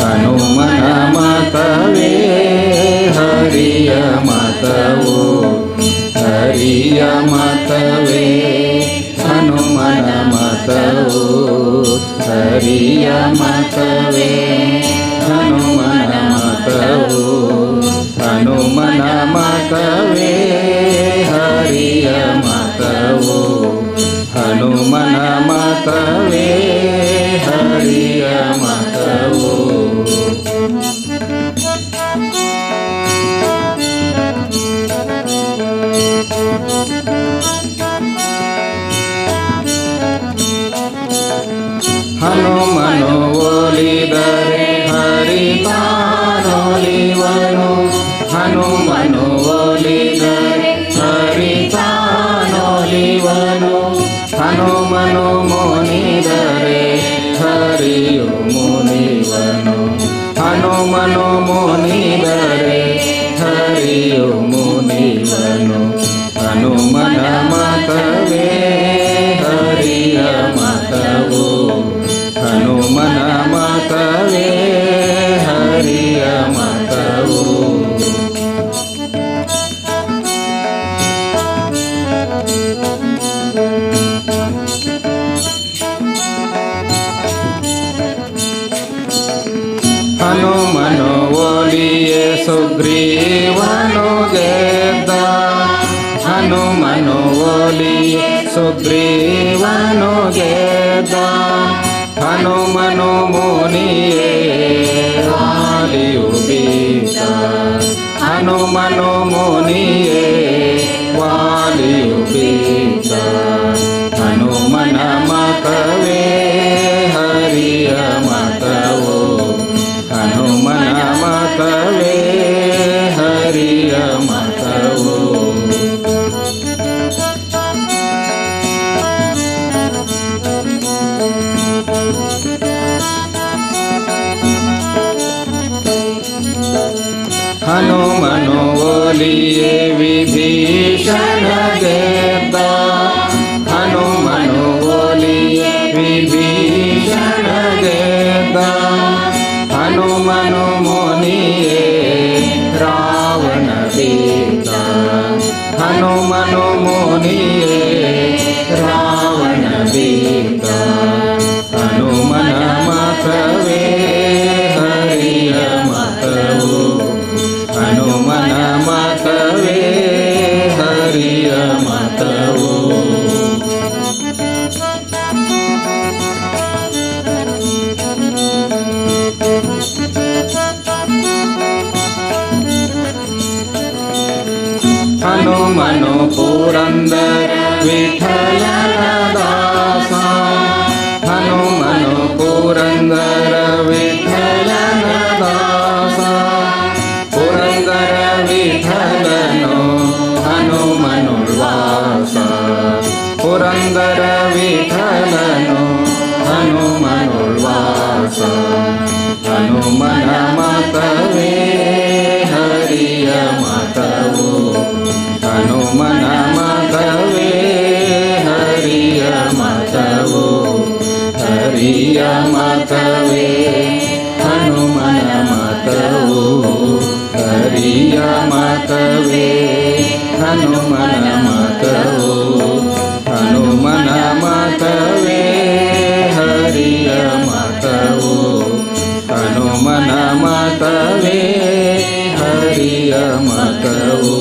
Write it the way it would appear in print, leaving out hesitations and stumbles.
ಹನುಮನ ಮತವೇ ಹರಿಯ ಮತವು ಹರಿಯ ಮತವೇ ಹನುಮನ ಮತವು ಹರಿಯ ಮತವೇ ಹನುಮನ ಮತವು ಹನುಮನ ಮತವೇ ಹರಿಯ ಮತವು ಹನುಮನ ಮತವೇ ಹರಿಯ ಮತವು ಹನುಮನು ಒಲಿದರೆ ಹರಿ ತಾನೊಲಿವನು ಹನುಮನು ಒಲಿದರೆ ಹರಿ ತಾನೊಲಿವನು ಹನುಮನು ಮುನಿದರೆ ಹರಿಯು ಮುನಿವನು ಹನುಮನು ಮುನಿದರೆ ಹರಿಯು ಮುನಿವನು ಹನುಮನ ಮತವೇ ಹರಿಯ ಮತವು ಹನುಮನ ಮತವೇ ಹರಿಯ ಮತವು ಹನುಮನು ಒಲಿಯೇ ಸುಗ್ರೀವನು ಗೆದ್ದ ಹನುಮನು ಒಲಿಯೇ ಸುಗ್ರೀವನು ಗೆದ್ದ ಹನುಮನು ಮುನಿಯೇ ವಾಲಿಯು ಬೀತ ಹನುಮನು ಮುನಿಯೇ ವಾಲಿಯು ಬೀತ ಹನುಮನ ಮತವೇ ಹರಿಯ ಮತವು ಹನುಮನ ಮತವೇ ಹರಿಯ ಮತವು ಹನುಮನು ಒಲಿಯೇ ವಿಭೀಷಣ ಗೆದ್ದ ಹನುಮನು ಒಲಿಯೇ ವಿಭೀಷಣ ಗೆದ್ದ ಹನುಮನು ಮುನಿಯೇ ರಾವಣ ಬೀತ ಹನುಮನು ಮುನಿಯೇ ರಾವಣ ಬೀತ ಹನುಮನ ಮತವೇ ಹರಿಯ ಮತವು ಹನುಮನ ಮತವೇ ಹರಿಯ ಮತವು ಹನುಮನು ಪುರಂದರ ವಿಠಲನ ದಾಸ ಹನುಮನು ಪುರಂದರ ವಿಠಲನ ದಾಸ ಪುರಂದರ ವಿಠಲನು ಹನುಮನುಳ್ವಾಸ ಪುರಂದರ ವಿಠಲನು ಹನುಮನುಳ್ವಾಸ ಹನುಮನ ಮತವೇ ಹರಿಯ ಮತವು ಹನುಮನ ಮತವೇ ಹರಿಯ ಮತವು ಹರಿಯ ಮತವೇ ಹನುಮನ ಮತವು ಹರಿಯ ಮತವೇ ಹನುಮನ ಮತವು ಹನುಮನ ಮತವೇ ಹರಿಯ ಮತವು ಹನುಮನ ಮತವೇ ಹರಿಯ ಮತವು